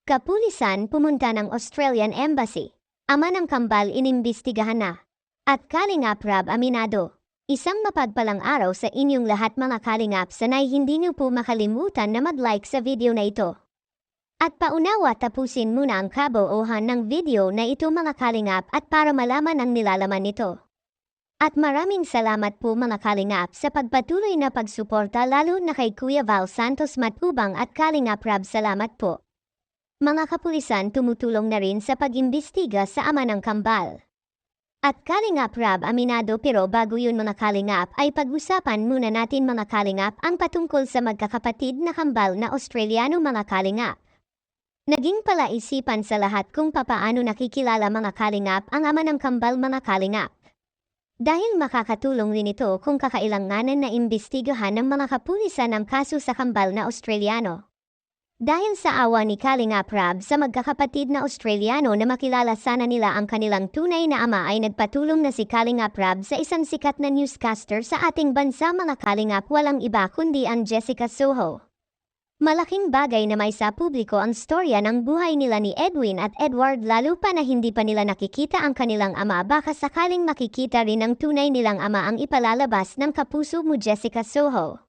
Kapulisan pumunta ng Australian Embassy. Ama ng kambal inimbestigahan na. At Kalingap Rab aminado. Isang mapagpalang araw sa inyong lahat mga Kalingap, sanay hindi niyo po makalimutan na mag-like sa video na ito. At paunawa tapusin muna ang kabuuhan ng video na ito mga Kalingap at para malaman ang nilalaman nito. At maraming salamat po mga Kalingap sa pagpatuloy na pagsuporta lalo na kay Kuya Val Santos Matubang at Kalingap Rab, salamat po. Mga kapulisan tumutulong na rin sa pag-imbestiga sa ama ng kambal. At Kalingap Rab aminado, pero bago yun mga Kalingap ay pag-usapan muna natin mga Kalingap ang patungkol sa magkakapatid na kambal na Australiano mga Kalingap. Naging palaisipan sa lahat kung papaano nakikilala mga Kalingap ang ama ng kambal mga Kalingap. Dahil makakatulong rin ito kung kakailanganan na imbestigahan ng mga kapulisan ang kaso sa kambal na Australiano. Dahil sa awa ni Kalingap Rab sa magkakapatid na Australiano na makilala sana nila ang kanilang tunay na ama, ay nagpatulong na si Kalingap Rab sa isang sikat na newscaster sa ating bansa mga Kalingap, walang iba kundi ang Jessica Soho. Malaking bagay na may sa publiko ang storya ng buhay nila ni Edwin at Edward, lalo pa na hindi pa nila nakikita ang kanilang ama. Baka sakaling makikita rin ang tunay nilang ama ang ipalalabas ng kapuso mo Jessica Soho.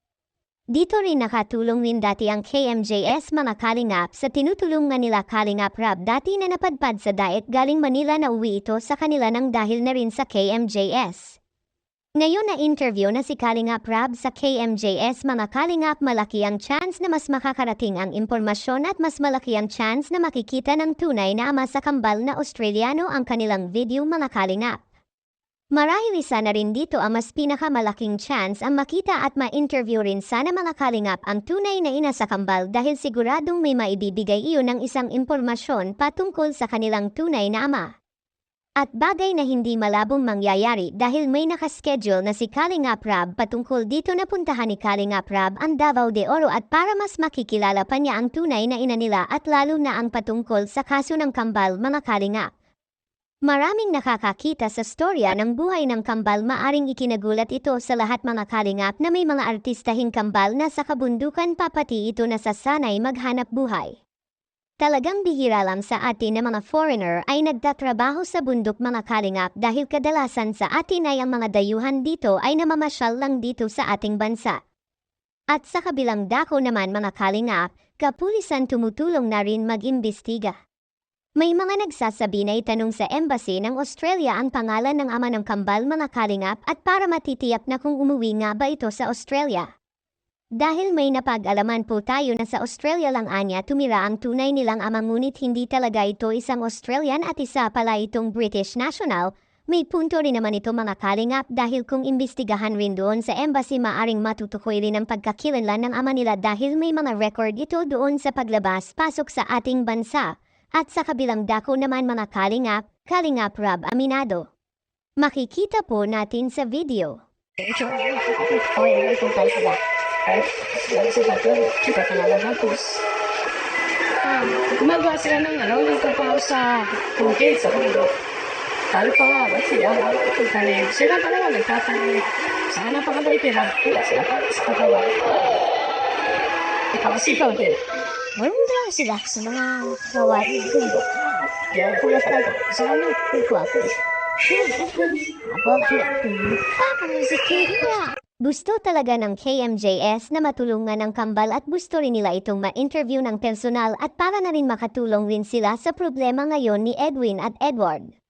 Dito rin nakatulong rin dati ang KMJS mga Kalingap sa tinutulungan nila Kalingap Rab dati na napadpad sa diet galing Manila, na uwi ito sa kanila nang dahil na rin sa KMJS. Ngayon na interview na si Kalingap Rab sa KMJS mga Kalingap, malaki ang chance na mas makakarating ang impormasyon at mas malaki ang chance na makikita ng tunay na ama sa kambal na Australiano ang kanilang video mga Kalingap. Marahil isa na rin dito ang mas pinakamalaking chance ang makita at ma-interview rin sana mga Kalingap ang tunay na ina sa kambal, dahil siguradong may maibibigay iyon ng isang impormasyon patungkol sa kanilang tunay na ama. At bagay na hindi malabong mangyayari dahil may nakaschedule na si Kalingap Rab patungkol dito na puntahan ni Kalingap Rab ang Davao de Oro, at para mas makikilala pa niya ang tunay na ina nila at lalo na ang patungkol sa kaso ng kambal mga Kalingap. Maraming nakakakita sa storya ng buhay ng kambal, maaring ikinagulat ito sa lahat mga Kalingap na may mga artistahing kambal na sa kabundukan pa pati ito nasasanay maghanap buhay. Talagang bihira lang sa atin na mga foreigner ay nagtatrabaho sa bundok mga Kalingap, dahil kadalasan sa atin ay ang mga dayuhan dito ay namamasyal lang dito sa ating bansa. At sa kabilang dako naman mga Kalingap, kapulisan tumutulong na rin mag-imbestiga. May mga nagsasabi na itanong sa embassy ng Australia ang pangalan ng ama ng kambal mga Kalingap, at para matitiyak na kung umuwi nga ba ito sa Australia. Dahil may napag-alaman po tayo na sa Australia lang anya tumira ang tunay nilang ama, ngunit hindi talaga ito isang Australian at isa pala itong British national. May punto rin naman ito mga Kalingap, dahil kung imbestigahan rin doon sa embassy maaring matutukoy rin ang pagkakilanlan ng ama nila, dahil may mga record ito doon sa paglabas-pasok sa ating bansa. At sa kabilang dako naman mga Kalingap, Kalingap Rab aminado. Makikita po natin sa video. Gumagawa sila ng yung trabaho sa tungkil sa mundo. Talo pa nga ba sila? Sila pa naman nagtatanong. Sana pa ka ba ipira? Wala sila pa sa kagawa. Ikaw sigaw din. Marunong sila sa mga gawain kundo. Kaya pula talaga sa ano kuwapo. Gusto talaga ng KMJS na matulungan ng kambal at gusto rin nila itong ma-interview ng personal, at para na rin makatulong rin sila sa problema ngayon ni Edwin at Edward.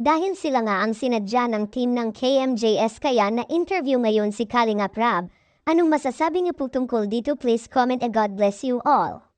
Dahil sila nga ang sinadya ng team ng KMJS, kaya na-interview ngayon si Kalingap Rab. Anong masasabi niyo po tungkol dito? Please comment and God bless you all.